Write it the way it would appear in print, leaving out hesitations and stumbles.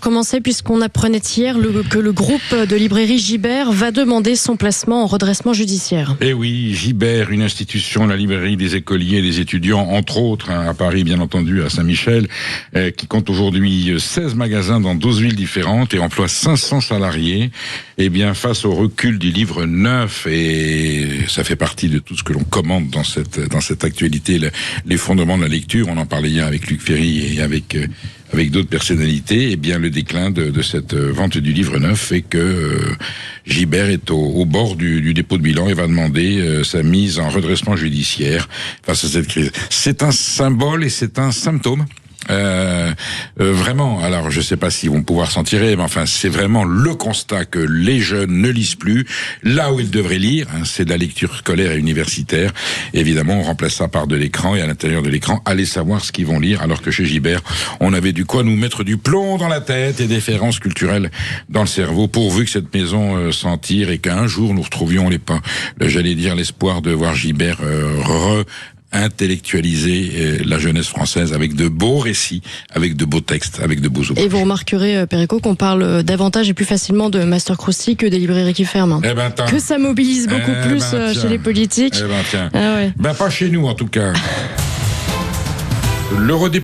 commencer, puisqu'on apprenait hier que le groupe de librairie Gibert va demander son placement en redressement judiciaire. Eh oui, Gibert, une institution, la librairie des écoliers et des étudiants, entre autres, à Paris, bien entendu, à Saint-Michel, qui compte aujourd'hui 16 magasins dans 12 villes différentes et emploie 500 salariés. Eh bien, face au recul du livre neuf, et ça fait partie de tout ce que l'on commande dans cette actualité, les fondements de la lecture, on en parlait hier avec Luc Ferry et avec d'autres personnalités, eh bien le déclin de cette vente du livre neuf fait que Gibert est au bord du dépôt de bilan et va demander sa mise en redressement judiciaire face à cette crise. C'est un symbole et c'est un symptôme. Vraiment, alors je sais pas s'ils vont pouvoir s'en tirer, mais enfin c'est vraiment le constat que les jeunes ne lisent plus là où ils devraient lire, c'est de la lecture scolaire et universitaire. Évidemment, on remplace ça par de l'écran, et à l'intérieur de l'écran, allez savoir ce qu'ils vont lire, alors que chez Gibert, on avait du quoi nous mettre du plomb dans la tête et des références culturelles dans le cerveau, pourvu que cette maison s'en tire et qu'un jour nous retrouvions l'espoir de voir Gibert intellectualiser la jeunesse française avec de beaux récits, avec de beaux textes, avec de beaux ouvrages. Et vous remarquerez, Perico, qu'on parle davantage et plus facilement de Master Krusty que des librairies qui ferment. Que ça mobilise beaucoup plus chez les politiques. Pas chez nous en tout cas. Le